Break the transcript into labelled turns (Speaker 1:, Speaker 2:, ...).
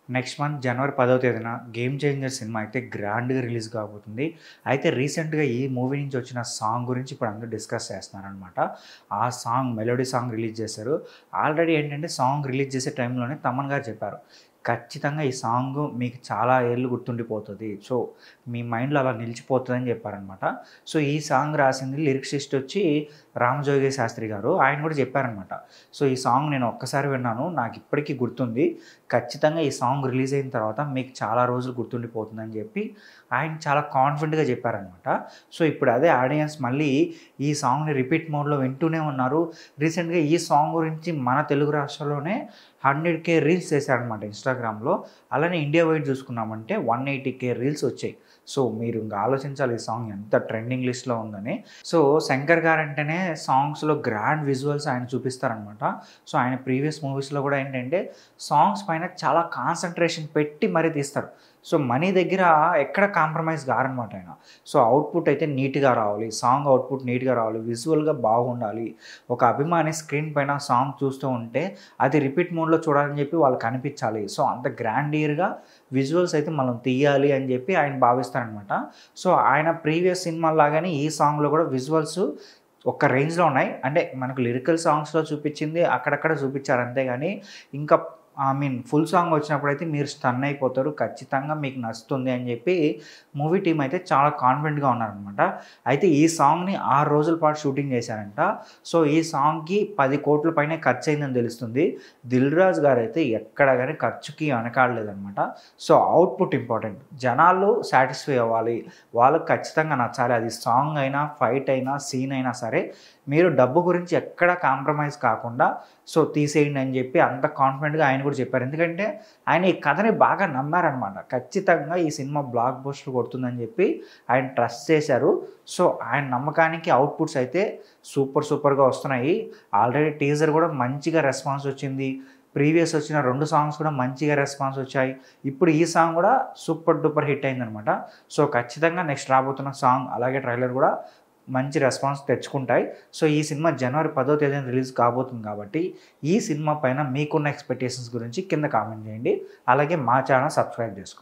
Speaker 1: Next month జనవరి 10వ తేదీన 'game changer' cinema అయితే గ్రాండ్‌గా రిలీజ్ కాబోతుంది. అయితే రీసెంట్‌గా ఈ మూవీ నుంచి వచ్చిన సాంగ్ గురించి ఇప్పుడు అందరూ డిస్కస్ చేస్తున్నారనమాట. ఆ సాంగ్ మెలోడీ సాంగ్ రిలీజ్ చేశారు. ఆల్రెడీ ఏంటంటే సాంగ్ రిలీజ్ చేసే టైంలోనే తమన్ గారు చెప్పారు. ఖచ్చితంగా ఈ సాంగ్ మీకు చాలా ఏళ్ళు గుర్తుండిపోతది. సో, మీ మైండ్‌లో అలా నిలిచిపోతదని చెప్పారనమాట. సో, ఈ సాంగ్ రాసింది లిరిసిస్ట్ వచ్చి రామజోగయ్య శాస్త్రి గారు. ఆయన కూడా చెప్పారనమాట. సో, ఈ సాంగ్ నేను ఒక్కసారి విన్నాను. నాకు ఇప్పటికీ గుర్తుంది. ఖచ్చితంగా ఈ సాంగ్ రిలీజ్ అయిన తర్వాత మీకు చాలా రోజులు గుర్తుండిపోతుందని చెప్పి ఆయన చాలా కాన్ఫిడెంట్‌గా చెప్పారనమాట. సో, ఇప్పుడు అదే ఆడియన్స్ మళ్ళీ ఈ సాంగ్‌ని రిపీట్ మోడ్‌లో వింటూనే ఉన్నారు. రీసెంట్‌గా ఈ సాంగ్ గురించి మన తెలుగు రాష్ట్రాల్లోనే 100K రీల్స్ చేశారనమాట ఇన్‌స్టాగ్రామ్‌లో. అలానే ఇండియా వైడ్ చూసుకున్నామంటే 180K రీల్స్ వచ్చాయి. సో, మీరు ఇంక ఆలోచించాలి ఈ సాంగ్ ఎంత ట్రెండింగ్ లిస్ట్‌లో ఉందని. సో, శంకర్ గారంటేనే సాంగ్స్‌లో గ్రాండ్ విజువల్స్ ఆయన చూపిస్తారనమాట. సో, ఆయన ప్రీవియస్ మూవీస్‌లో కూడా ఏంటంటే సాంగ్స్ పైన చాలా కాన్సంట్రేషన్ పెట్టి మరీ తీస్తారు. సో, మనీ దగ్గర ఎక్కడ కాంప్రమైజ్ గారనమాట ఆయన. సో, అవుట్‌పుట్ అయితే నీట్‌గా రావాలి. సాంగ్ అవుట్‌పుట్ నీట్‌గా రావాలి. విజువల్‌గా బాగుండాలి. ఒక అభిమాని స్క్రీన్ పైన సాంగ్ చూస్తూ ఉంటే అది రిపీట్ మోడ్‌లో చూడాలని చెప్పి వాళ్ళకి అనిపించాలి. సో, అంత గ్రాండియర్‌గా విజువల్స్ అయితే మనం తీయాలి అని చెప్పి ఆయన భావిస్తారనమాట. సో, ఆయన ప్రీవియస్ సినిమాల్లాగానే ఈ సాంగ్‌లో కూడా విజువల్స్ ఒక రేంజ్‌లో ఉన్నాయి. అంటే మనకు లిరికల్ సాంగ్స్‌లో చూపించింది అక్కడక్కడ చూపించారు అంతే గాని ఇంకా ఫుల్ సాంగ్ వచ్చినప్పుడైతే మీరు స్టన్ అయిపోతారు. ఖచ్చితంగా మీకు నచ్చుతుంది అని చెప్పి మూవీ టీమ్ అయితే చాలా కాన్ఫిడెంట్‌గా ఉన్నారనమాట. అయితే ఈ సాంగ్‌ని 6 రోజుల పాటు షూటింగ్ చేశారంట. సో, ఈ సాంగ్‌కి 10 కోట్ల పైనే ఖర్చయిందని తెలుస్తుంది. దిల్ రాజు గారైతే ఎక్కడ గాని ఖర్చుకి వెనకాడలేదనమాట. So, output important. జనాలు సాటిస్ఫై అవ్వాలి. వాళ్ళకి ఖచ్చితంగా నచ్చాలి. అది సాంగ్ అయినా, ఫైట్ అయినా, సీన్ అయినా సరే మీరు డబ్బు గురించి ఎక్కడ కాంప్రమైజ్ కాకుండా సో, తీసేయండి అని చెప్పి అంత కాన్ఫిడెంట్‌గా ఆయన కూడా చెప్పారు. ఎందుకంటే ఆయన ఈ కథని బాగా నమ్మారనమాట. ఖచ్చితంగా ఈ సినిమా బ్లాక్ బస్టర్ కొడుతుందని చెప్పి ఆయన ట్రస్ట్ చేశారు. సో, ఆయన నమ్మకానికి అవుట్‌పుట్స్ అయితే సూపర్‌గా వస్తున్నాయి. ఆల్రెడీ టీజర్ కూడా మంచిగా రెస్పాన్స్ వచ్చింది. ప్రీవియస్ వచ్చిన 2 సాంగ్స్ కూడా మంచిగా రెస్పాన్స్ వచ్చాయి. ఇప్పుడు ఈ సాంగ్ కూడా సూపర్ డూపర్ హిట్ అయిందనమాట. సో, ఖచ్చితంగా నెక్స్ట్ రాబోతున్న సాంగ్ అలాగే ట్రైలర్ కూడా మంచి రెస్పాన్స్ తెచ్చుకుంటాయి. సో, ఈ సినిమా జనవరి 10వ తేదీన రిలీజ్ కాబోతుంది కాబట్టి ఈ సినిమా పైన మీకున్న ఎక్స్‌పెక్టేషన్స్ గురించి కింద కామెంట్ చేయండి. అలాగే మా ఛానల్ సబ్స్క్రైబ్ చేసుకోండి.